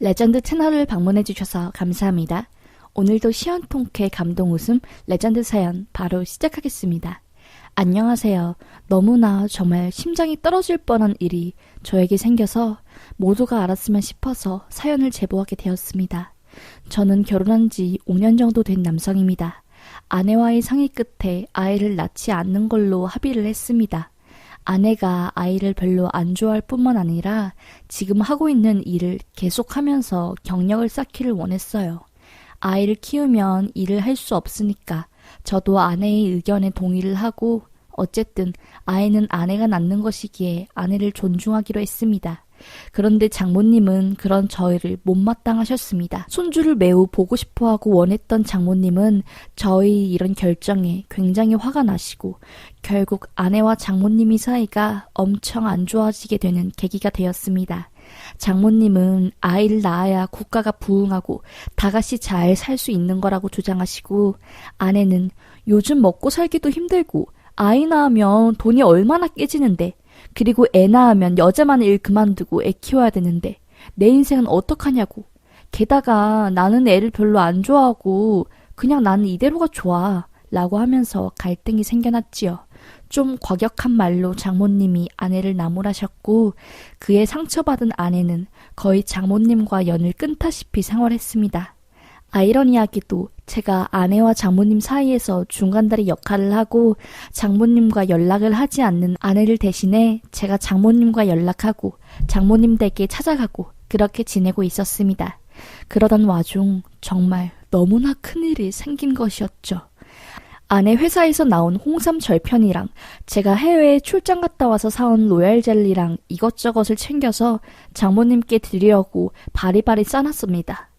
레전드 채널을 방문해주셔서 감사합니다. 오늘도 시원통쾌 감동 웃음 레전드 사연 바로 시작하겠습니다. 안녕하세요. 너무나 정말 심장이 떨어질 뻔한 일이 저에게 생겨서 모두가 알았으면 싶어서 사연을 제보하게 되었습니다. 저는 결혼한 지 5년 정도 된 남성입니다. 아내와의 상의 끝에 아이를 낳지 않는 걸로 합의를 했습니다. 아내가 아이를 별로 안 좋아할 뿐만 아니라 지금 하고 있는 일을 계속하면서 경력을 쌓기를 원했어요. 아이를 키우면 일을 할 수 없으니까 저도 아내의 의견에 동의를 하고 어쨌든 아이는 아내가 낳는 것이기에 아내를 존중하기로 했습니다. 그런데 장모님은 그런 저희를 못마땅하셨습니다. 손주를 매우 보고 싶어하고 원했던 장모님은 저희 이런 결정에 굉장히 화가 나시고 결국 아내와 장모님이 사이가 엄청 안 좋아지게 되는 계기가 되었습니다. 장모님은 아이를 낳아야 국가가 부흥하고 다같이 잘 살 수 있는 거라고 주장하시고 아내는 요즘 먹고 살기도 힘들고 아이 낳으면 돈이 얼마나 깨지는데 그리고 애 낳으면 여자만 일 그만두고 애 키워야 되는데 내 인생은 어떡하냐고. 게다가 나는 애를 별로 안 좋아하고 그냥 나는 이대로가 좋아 라고 하면서 갈등이 생겨났지요. 좀 과격한 말로 장모님이 아내를 나무라셨고 그의 상처받은 아내는 거의 장모님과 연을 끊다시피 생활했습니다. 아이러니하게도 제가 아내와 장모님 사이에서 중간다리 역할을 하고 장모님과 연락을 하지 않는 아내를 대신해 제가 장모님과 연락하고 장모님 댁에 찾아가고 그렇게 지내고 있었습니다. 그러던 와중 정말 너무나 큰일이 생긴 것이었죠. 아내 회사에서 나온 홍삼 절편이랑 제가 해외에 출장 갔다 와서 사온 로얄 젤리랑 이것저것을 챙겨서 장모님께 드리려고 바리바리 싸놨습니다.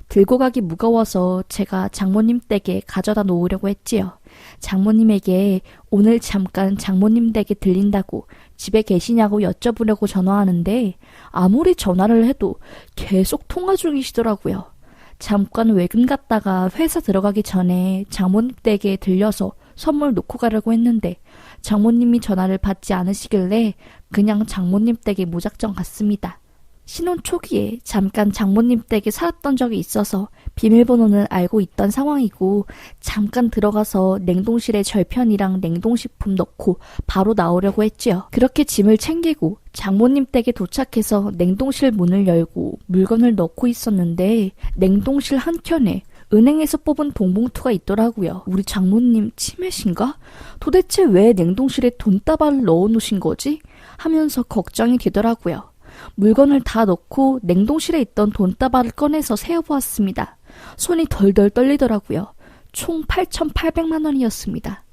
들고 가기 무거워서 제가 장모님 댁에 가져다 놓으려고 했지요. 장모님에게 오늘 잠깐 장모님 댁에 들린다고 집에 계시냐고 여쭤보려고 전화하는데 아무리 전화를 해도 계속 통화 중이시더라고요. 잠깐 외근 갔다가 회사 들어가기 전에 장모님 댁에 들려서 선물 놓고 가려고 했는데 장모님이 전화를 받지 않으시길래 그냥 장모님 댁에 무작정 갔습니다. 신혼 초기에 잠깐 장모님 댁에 살았던 적이 있어서 비밀번호는 알고 있던 상황이고 잠깐 들어가서 냉동실에 절편이랑 냉동식품 넣고 바로 나오려고 했지요. 그렇게 짐을 챙기고 장모님 댁에 도착해서 냉동실 문을 열고 물건을 넣고 있었는데 냉동실 한켠에 은행에서 뽑은 돈봉투가 있더라고요. 우리 장모님 치매신가? 도대체 왜 냉동실에 돈다발을 넣어놓으신 거지? 하면서 걱정이 되더라고요. 물건을 다 넣고 냉동실에 있던 돈다발을 꺼내서 세어보았습니다. 손이 덜덜 떨리더라고요. 총 8,800만 원이었습니다.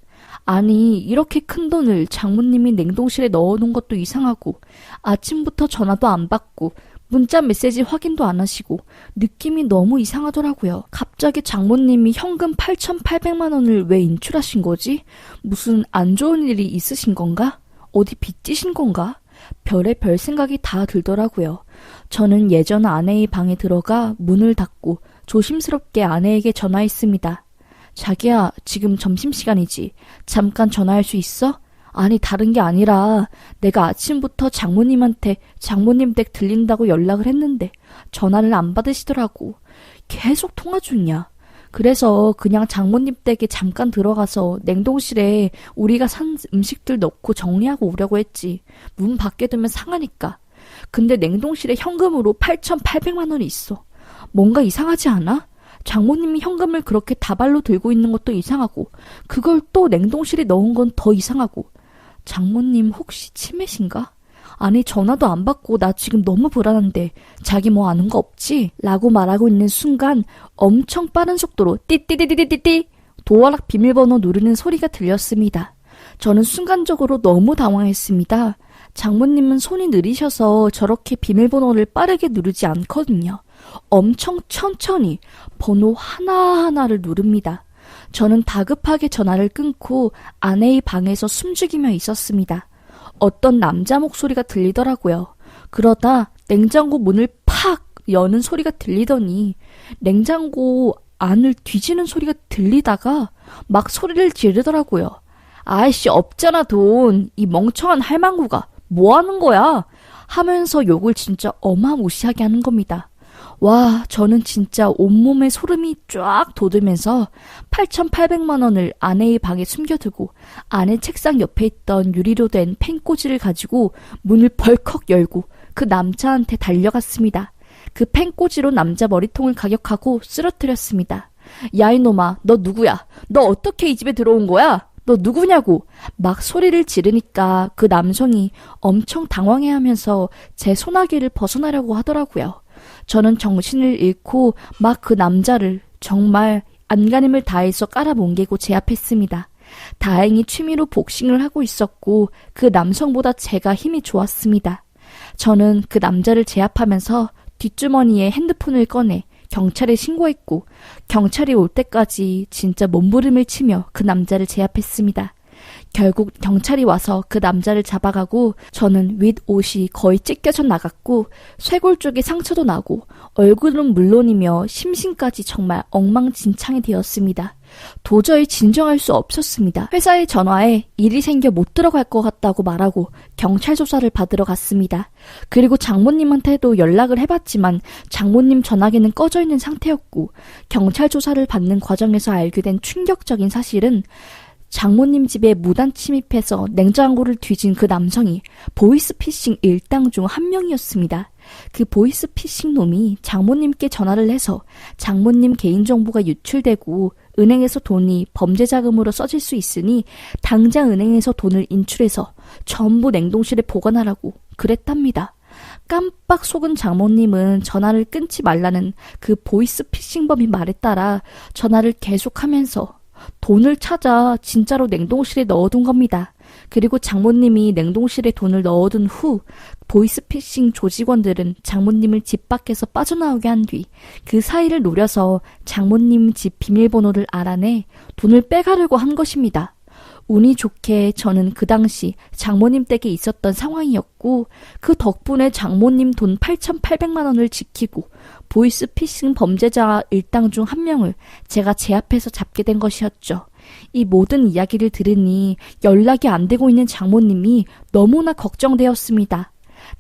아니 이렇게 큰 돈을 장모님이 냉동실에 넣어놓은 것도 이상하고 아침부터 전화도 안 받고 문자 메시지 확인도 안 하시고 느낌이 너무 이상하더라고요. 갑자기 장모님이 현금 8,800만 원을 왜 인출하신 거지? 무슨 안 좋은 일이 있으신 건가? 어디 빚지신 건가? 별의별 생각이 다 들더라고요. 저는 예전 아내의 방에 들어가 문을 닫고 조심스럽게 아내에게 전화했습니다. 자기야, 지금 점심시간이지. 잠깐 전화할 수 있어? 아니, 다른 게 아니라 내가 아침부터 장모님한테 장모님 댁 들린다고 연락을 했는데 전화를 안 받으시더라고. 계속 통화 중이야. 그래서 그냥 장모님 댁에 잠깐 들어가서 냉동실에 우리가 산 음식들 넣고 정리하고 오려고 했지. 문 밖에 두면 상하니까. 근데 냉동실에 현금으로 8,800만 원이 있어. 뭔가 이상하지 않아? 장모님이 현금을 그렇게 다발로 들고 있는 것도 이상하고 그걸 또 냉동실에 넣은 건 더 이상하고 장모님 혹시 치매신가? 아니 전화도 안 받고 나 지금 너무 불안한데 자기 뭐 아는 거 없지? 라고 말하고 있는 순간 엄청 빠른 속도로 띠띠띠띠띠띠 도어락 비밀번호 누르는 소리가 들렸습니다. 저는 순간적으로 너무 당황했습니다. 장모님은 손이 느리셔서 저렇게 비밀번호를 빠르게 누르지 않거든요. 엄청 천천히 번호 하나하나를 누릅니다. 저는 다급하게 전화를 끊고 아내의 방에서 숨죽이며 있었습니다. 어떤 남자 목소리가 들리더라고요. 그러다 냉장고 문을 팍 여는 소리가 들리더니 냉장고 안을 뒤지는 소리가 들리다가 막 소리를 지르더라고요. 아이씨 없잖아 돈. 이 멍청한 할망구가 뭐 하는 거야? 하면서 욕을 진짜 어마무시하게 하는 겁니다. 와, 저는 진짜 온몸에 소름이 쫙 돋으면서 8,800만 원을 아내의 방에 숨겨두고 아내 책상 옆에 있던 유리로 된 펜꽂이를 가지고 문을 벌컥 열고 그 남자한테 달려갔습니다. 그 펜꽂이로 남자 머리통을 가격하고 쓰러뜨렸습니다. 야, 이놈아, 너 누구야? 너 어떻게 이 집에 들어온 거야? 너 누구냐고 막 소리를 지르니까 그 남성이 엄청 당황해하면서 제 소나기를 벗어나려고 하더라고요. 저는 정신을 잃고 막 그 남자를 정말 안간힘을 다해서 깔아뭉개고 제압했습니다. 다행히 취미로 복싱을 하고 있었고 그 남성보다 제가 힘이 좋았습니다. 저는 그 남자를 제압하면서 뒷주머니에 핸드폰을 꺼내 경찰에 신고했고 경찰이 올 때까지 진짜 몸부림을 치며 그 남자를 제압했습니다. 결국 경찰이 와서 그 남자를 잡아가고 저는 윗옷이 거의 찢겨져 나갔고 쇄골 쪽에 상처도 나고 얼굴은 물론이며 심신까지 정말 엉망진창이 되었습니다. 도저히 진정할 수 없었습니다. 회사에 전화해 일이 생겨 못 들어갈 것 같다고 말하고 경찰 조사를 받으러 갔습니다. 그리고 장모님한테도 연락을 해봤지만 장모님 전화기는 꺼져 있는 상태였고 경찰 조사를 받는 과정에서 알게 된 충격적인 사실은 장모님 집에 무단 침입해서 냉장고를 뒤진 그 남성이 보이스피싱 일당 중 한 명이었습니다. 그 보이스피싱 놈이 장모님께 전화를 해서 장모님 개인정보가 유출되고 은행에서 돈이 범죄 자금으로 써질 수 있으니 당장 은행에서 돈을 인출해서 전부 냉동실에 보관하라고 그랬답니다. 깜빡 속은 장모님은 전화를 끊지 말라는 그 보이스피싱범이 말에 따라 전화를 계속하면서 돈을 찾아 진짜로 냉동실에 넣어둔 겁니다. 그리고 장모님이 냉동실에 돈을 넣어둔 후 보이스피싱 조직원들은 장모님을 집 밖에서 빠져나오게 한 뒤 그 사이를 노려서 장모님 집 비밀번호를 알아내 돈을 빼가려고 한 것입니다. 운이 좋게 저는 그 당시 장모님 댁에 있었던 상황이었고 그 덕분에 장모님 돈 8,800만 원을 지키고 보이스피싱 범죄자 일당 중 한 명을 제가 제압해서 잡게 된 것이었죠. 이 모든 이야기를 들으니 연락이 안 되고 있는 장모님이 너무나 걱정되었습니다.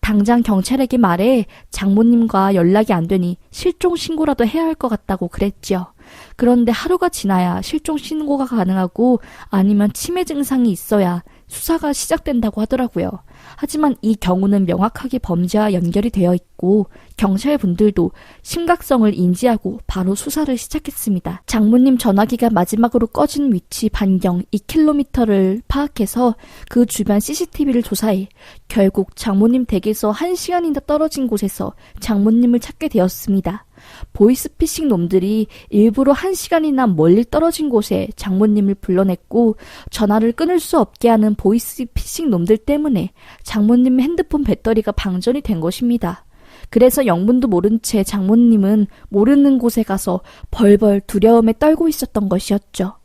당장 경찰에게 말해 장모님과 연락이 안 되니 실종 신고라도 해야 할 것 같다고 그랬지요. 그런데 하루가 지나야 실종 신고가 가능하고 아니면 치매 증상이 있어야 수사가 시작된다고 하더라고요. 하지만 이 경우는 명확하게 범죄와 연결이 되어 있고 경찰분들도 심각성을 인지하고 바로 수사를 시작했습니다. 장모님 전화기가 마지막으로 꺼진 위치 반경 2km를 파악해서 그 주변 CCTV를 조사해 결국 장모님 댁에서 1시간이나 떨어진 곳에서 장모님을 찾게 되었습니다. 보이스피싱 놈들이 일부러 1시간이나 멀리 떨어진 곳에 장모님을 불러냈고 전화를 끊을 수 없게 하는 보이스피싱 놈들 때문에 장모님 핸드폰 배터리가 방전이 된 것입니다. 그래서 영문도 모른 채 장모님은 모르는 곳에 가서 벌벌 두려움에 떨고 있었던 것이었죠.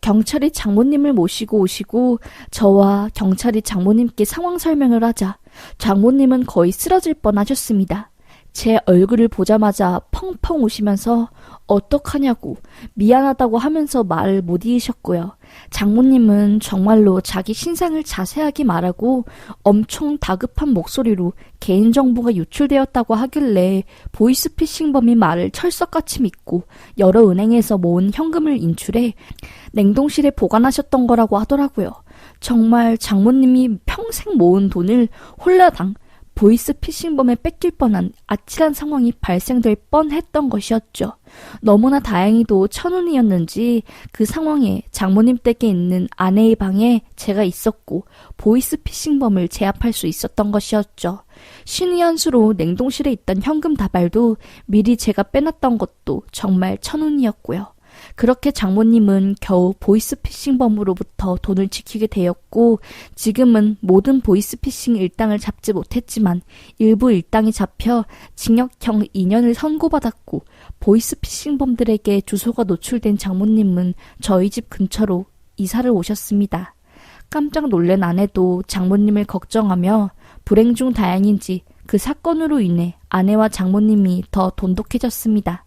경찰이 장모님을 모시고 오시고 저와 경찰이 장모님께 상황 설명을 하자 장모님은 거의 쓰러질 뻔하셨습니다. 제 얼굴을 보자마자 펑펑 우시면서 어떡하냐고 미안하다고 하면서 말을 못 이으셨고요. 장모님은 정말로 자기 신상을 자세하게 말하고 엄청 다급한 목소리로 개인정보가 유출되었다고 하길래 보이스피싱범이 말을 철석같이 믿고 여러 은행에서 모은 현금을 인출해 냉동실에 보관하셨던 거라고 하더라고요. 정말 장모님이 평생 모은 돈을 홀라당 보이스피싱범에 뺏길 뻔한 아찔한 상황이 발생될 뻔했던 것이었죠. 너무나 다행히도 천운이었는지 그 상황에 장모님 댁에 있는 아내의 방에 제가 있었고 보이스피싱범을 제압할 수 있었던 것이었죠. 신의 한 수로 냉동실에 있던 현금 다발도 미리 제가 빼놨던 것도 정말 천운이었고요. 그렇게 장모님은 겨우 보이스피싱범으로부터 돈을 지키게 되었고 지금은 모든 보이스피싱 일당을 잡지 못했지만 일부 일당이 잡혀 징역형 2년을 선고받았고 보이스피싱범들에게 주소가 노출된 장모님은 저희 집 근처로 이사를 오셨습니다. 깜짝 놀란 아내도 장모님을 걱정하며 불행 중 다행인지 그 사건으로 인해 아내와 장모님이 더 돈독해졌습니다.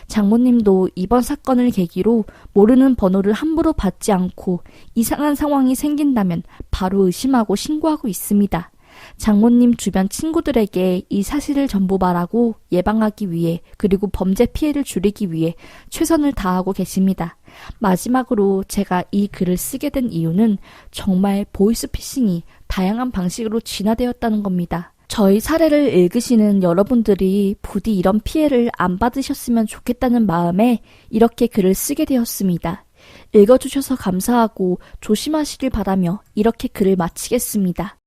장모님도 이번 사건을 계기로 모르는 번호를 함부로 받지 않고 이상한 상황이 생긴다면 바로 의심하고 신고하고 있습니다. 장모님 주변 친구들에게 이 사실을 전부 말하고 예방하기 위해 그리고 범죄 피해를 줄이기 위해 최선을 다하고 계십니다. 마지막으로 제가 이 글을 쓰게 된 이유는 정말 보이스피싱이 다양한 방식으로 진화되었다는 겁니다. 저희 사례를 읽으시는 여러분들이 부디 이런 피해를 안 받으셨으면 좋겠다는 마음에 이렇게 글을 쓰게 되었습니다. 읽어주셔서 감사하고 조심하시길 바라며 이렇게 글을 마치겠습니다.